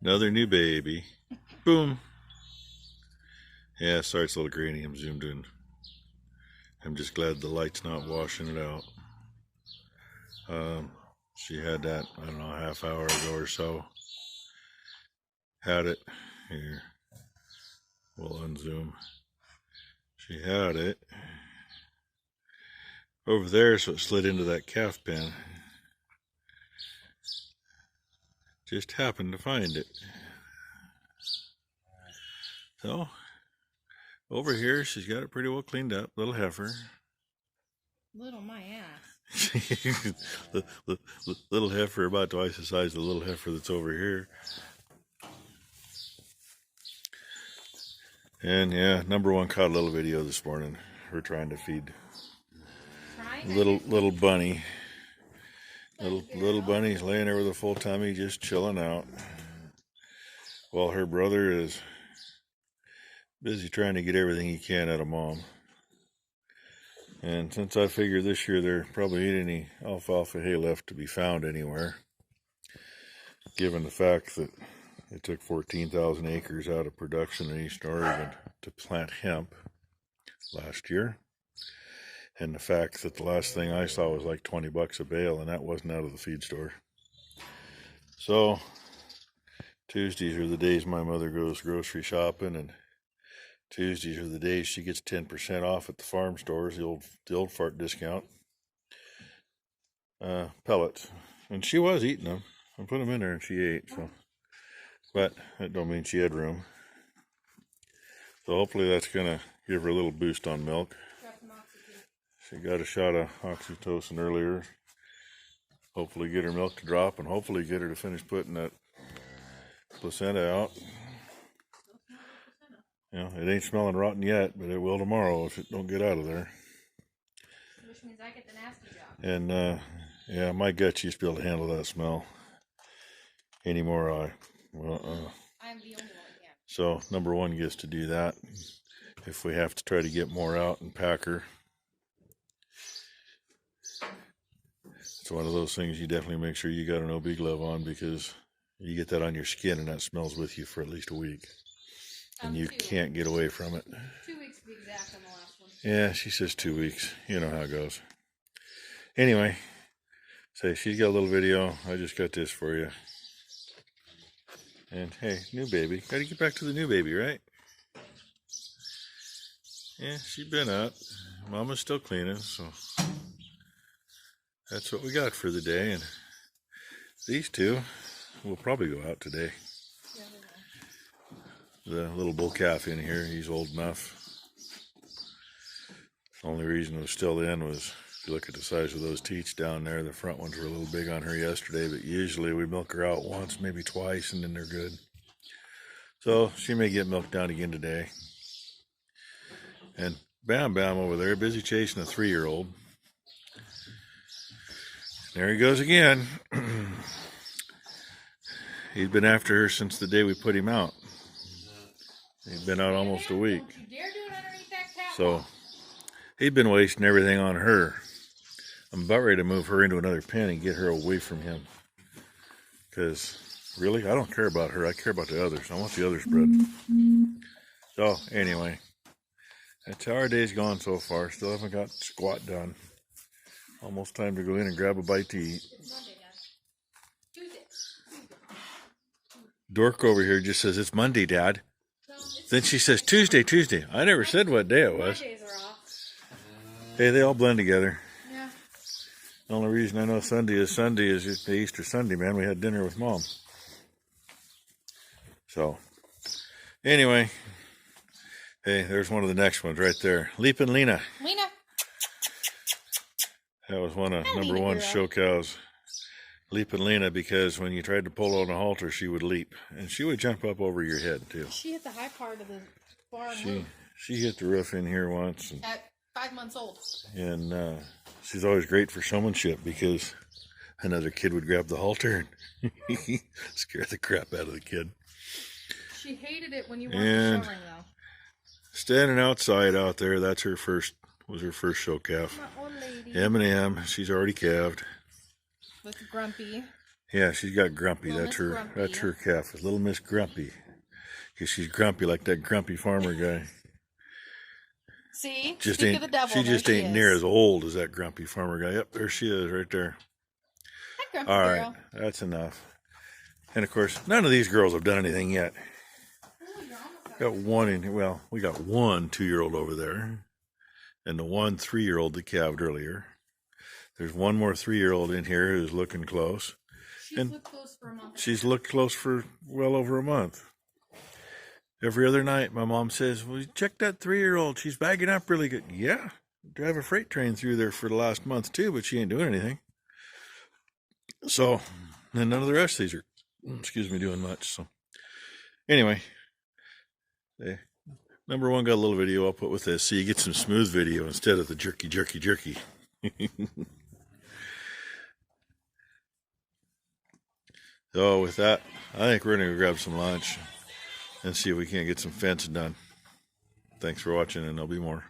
Another new baby. Boom. Yeah, sorry it's a little grainy. I'm zoomed in. I'm just glad the light's not washing it out. She had that, I don't know, a half hour ago or so. Had it. Here. We'll unzoom. She had it over there, so it slid into that calf pen. Just happened to find it. So, over here, she's got it pretty well cleaned up. Little heifer. Little my ass. the little heifer about twice the size of the little heifer that's over here. And yeah, #1 caught a little video this morning. We're trying to feed little bunny. Little bunny's laying there with a full tummy, just chilling out, while her brother is busy trying to get everything he can out of mom. And since I figure this year there probably ain't any alfalfa hay left to be found anywhere, given the fact that it took 14,000 acres out of production in Eastern Oregon to plant hemp last year, and the fact that the last thing I saw was like 20 bucks a bale, and that wasn't out of the feed store. So Tuesdays are the days my mother goes grocery shopping, and Tuesdays are the days she gets 10% off at the farm stores, the old fart discount, pellets. And she was eating them. I put them in there and she ate. So, but that don't mean she had room. So hopefully that's gonna give her a little boost on milk. She got a shot of oxytocin earlier. Hopefully get her milk to drop, and hopefully get her to finish putting that placenta out. You know, it ain't smelling rotten yet, but it will tomorrow if it don't get out of there. Which means I get the nasty job. And yeah, my guts used to be able to handle that smell. Anymore, I'm the only one that can. So #1 gets to do that. If we have to try to get more out and pack her, it's one of those things you definitely make sure you got an OB glove on, because you get that on your skin and that smells with you for at least a week. And you can't get away from it. 2 weeks to be exact on the last one. Yeah, she says 2 weeks. You know how it goes. Anyway, say she's got a little video. I just got this for you. And hey, new baby. Got to get back to the new baby, right? Yeah, she's been up. Mama's still cleaning, so that's what we got for the day. And these two will probably go out today. The little bull calf in here, he's old enough. The only reason it was still in was, if you look at the size of those teats down there, the front ones were a little big on her yesterday, but usually we milk her out once, maybe twice, and then they're good. So she may get milked down again today. And Bam Bam over there, busy chasing a 3-year-old. There he goes again. He's been after her since the day we put him out. He's been out almost a week. So he'd been wasting everything on her. I'm about ready to move her into another pen and get her away from him. Because really, I don't care about her. I care about the others. I want the others bred. So anyway, that's how our day's gone so far. Still haven't got squat done. Almost time to go in and grab a bite to eat. Dork over here just says, "It's Monday, Dad." Then she says, Tuesday. I never said what day it was. Mondays are off. Hey, they all blend together. Yeah. The only reason I know Sunday is just the Easter Sunday, man. We had dinner with Mom. So, anyway. Hey, there's one of the next ones right there. Leapin' Lena. Lena. That was one of #1 show cows. Leapin' Lena, because when you tried to pull on a halter, she would leap. And she would jump up over your head, too. She hit the high part of the barn. She hit the roof in here once. At 5 months old. And she's always great for showmanship, because another kid would grab the halter and scare the crap out of the kid. She hated it when you weren't showing, though. Standing outside out there, was her first show calf. My old lady. M&M, she's already calved. With Grumpy. Yeah, she's got Grumpy. Little That's Miss her. Grumpy, That's yeah. her calf, Little Miss Grumpy. Because she's grumpy like that grumpy farmer guy. See? Just Speak ain't. of the devil. She There just she ain't near is. as old as that grumpy farmer guy. Yep, there she is, right there. Hi, Grumpy All right, girl. that's enough. And of course, none of these girls have done anything yet. Got one in. Well, we got one 2-year-old over there, and the one 3-year-old that calved earlier. There's one more 3-year-old in here who's looking close. She's looked close for a month. She's looked close for well over a month. Every other night, my mom says, well, check that 3-year-old. She's bagging up really good. Yeah, drive a freight train through there for the last month, too, but she ain't doing anything. So, and none of the rest of these are, doing much. So, anyway, number one got a little video I'll put with this, so you get some smooth video instead of the jerky. So, with that, I think we're going to go grab some lunch and see if we can't get some fencing done. Thanks for watching, and there'll be more.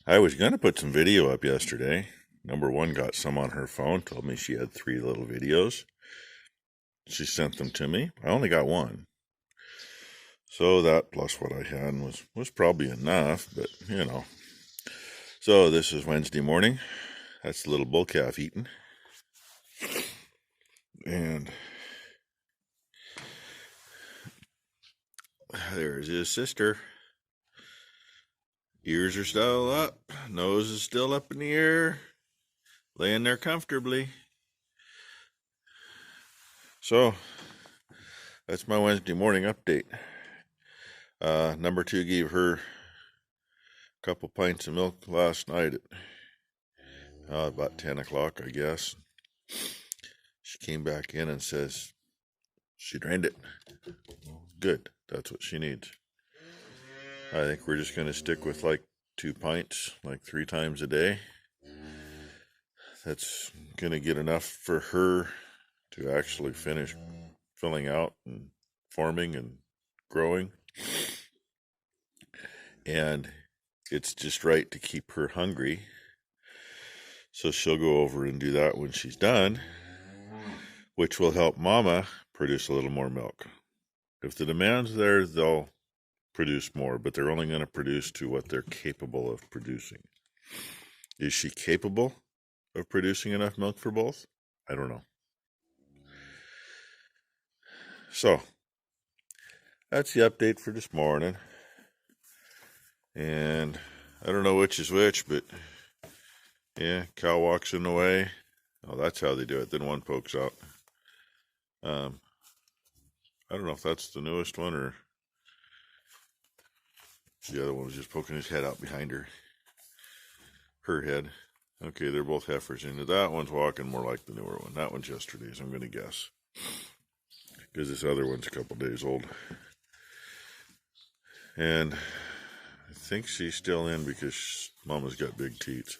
I was going to put some video up yesterday. Number one got some on her phone, told me she had 3 little videos. She sent them to me. I only got one. So that plus what I had was probably enough, but you know. So this is Wednesday morning. That's the little bull calf eating. And there's his sister. Ears are still up. Nose is still up in the air. Laying there comfortably. So, that's my Wednesday morning update. Number 2 gave her a couple pints of milk last night at about 10 o'clock, I guess. She came back in and says she drained it. Good, that's what she needs. I think we're just going to stick with like 2 pints, like 3 times a day. That's going to get enough for her to actually finish filling out and forming and growing. And it's just right to keep her hungry. So she'll go over and do that when she's done, which will help Mama produce a little more milk. If the demand's there, they'll produce more, but they're only going to produce to what they're capable of producing. Is she capable of producing enough milk for both? I don't know. So, that's the update for this morning. And I don't know which is which, but yeah, cow walks in the way. Oh, that's how they do it. Then one pokes out. I don't know if that's the newest one or the other one was just poking his head out behind her head. Okay, they're both heifers. And that one's walking more like the newer one. That one's yesterday's, I'm going to guess. Because this other one's a couple days old. And I think she's still in because Mama's got big teats.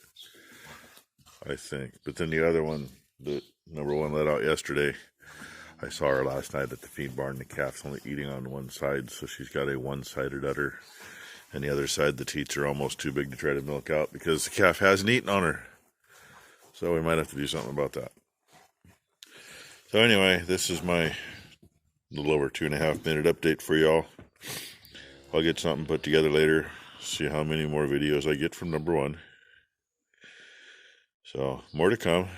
I think. But then the other one, the number one let out yesterday, I saw her last night at the feed barn. The calf's only eating on one side, so she's got a one-sided udder. And the other side, the teats are almost too big to try to milk out because the calf hasn't eaten on her. So we might have to do something about that. So anyway, this is my little over 2.5 minute update for y'all. I'll get something put together later, see how many more videos I get from number one. So, more to come.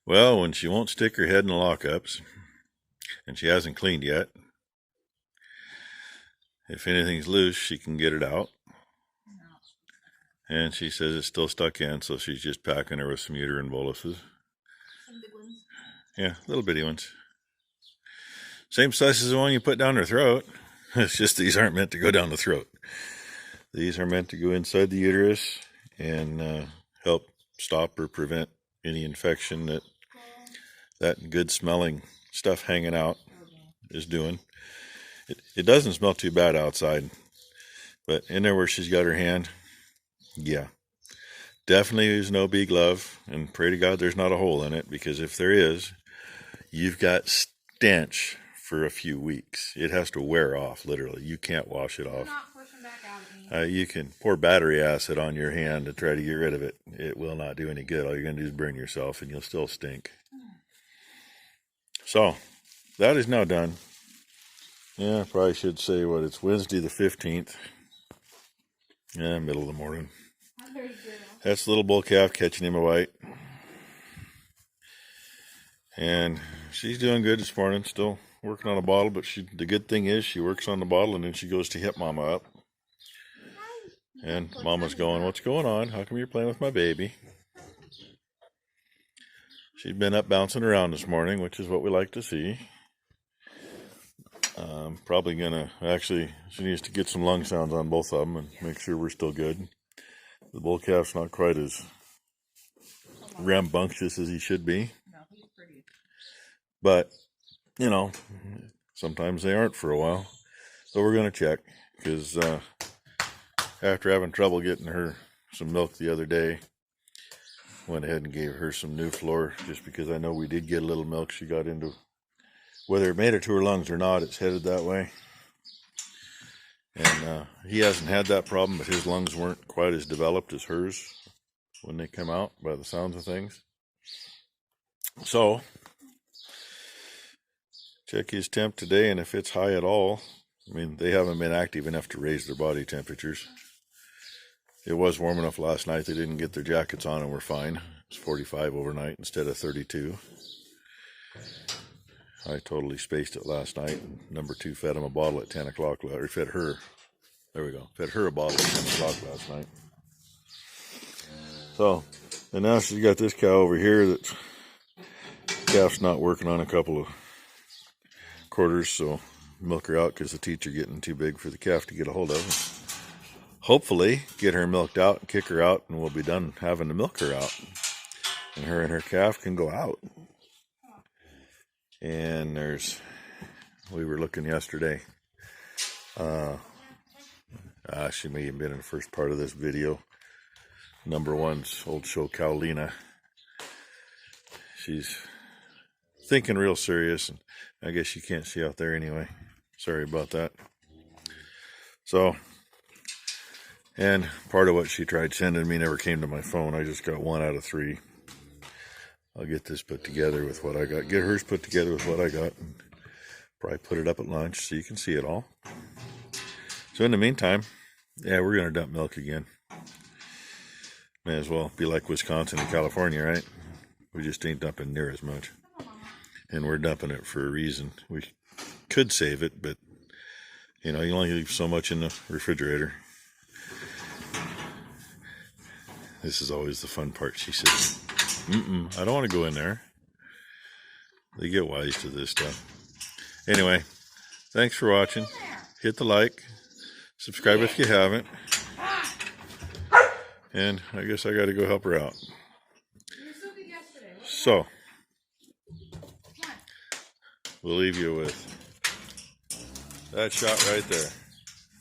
Well, when she won't stick her head in the lockups, and she hasn't cleaned yet, if anything's loose, she can get it out. And she says it's still stuck in, so she's just packing her with some uterine boluses. Some big ones. Yeah, little bitty ones. Same size as the one you put down her throat. It's just these aren't meant to go down the throat. These are meant to go inside the uterus and help stop or prevent any infection that good smelling stuff hanging out is doing. It doesn't smell too bad outside, but in there where she's got her hand, yeah. Definitely use an OB glove and pray to God there's not a hole in it, because if there is, you've got stench for a few weeks. It has to wear off, literally. You can't wash it off. Not pushing back out at me. You can pour battery acid on your hand to try to get rid of it. It will not do any good. All you're going to do is burn yourself, and you'll still stink. So, that is now done. Yeah, I probably should say what it's Wednesday the 15th. Yeah, middle of the morning. That's the little bull calf catching him a white. And she's doing good this morning, still working on a bottle, but the good thing is she works on the bottle and then she goes to hit Mama up. And Mama's going, "What's going on? How come you're playing with my baby?" She's been up bouncing around this morning, which is what we like to see. Probably she needs to get some lung sounds on both of them and make sure we're still good. The bull calf's not quite as rambunctious as he should be. No, he's pretty. But, sometimes they aren't for a while. So we're going to check, because after having trouble getting her some milk the other day, went ahead and gave her some Nuflor, just because I know we did get a little milk she got into. Whether it made it to her lungs or not, it's headed that way. And he hasn't had that problem, but his lungs weren't quite as developed as hers when they come out, by the sounds of things. So, check his temp today, and if it's high at all, they haven't been active enough to raise their body temperatures. It was warm enough last night. They didn't get their jackets on and we're fine. It was 45 overnight instead of 32. I totally spaced it last night. Number 2 fed him a bottle at 10 o'clock. Or fed her. There we go. Fed her a bottle at 10 o'clock last night. So, and now she's got this cow over here that calf's not working on a couple of quarters, so milk her out because the teats are getting too big for the calf to get a hold of. Hopefully, get her milked out and kick her out, and we'll be done having to milk her out. And her calf can go out. And we were looking yesterday. She may have been in the first part of this video. Number 1's old show, Cowlina. She's thinking real serious, and I guess you can't see out there anyway. Sorry about that. So, and part of what she tried sending me never came to my phone. I just got 1 out of 3. I'll get this put together with what I got. Get hers put together with what I got. And probably put it up at lunch so you can see it all. So in the meantime, yeah, we're going to dump milk again. May as well be like Wisconsin and California, right? We just ain't dumping near as much. And we're dumping it for a reason. We could save it, but, you only leave so much in the refrigerator. This is always the fun part. She says, I don't want to go in there. They get wise to this stuff. Anyway, thanks for watching. Hit the like. Subscribe if you haven't. And I guess I got to go help her out. So, we'll leave you with that shot right there.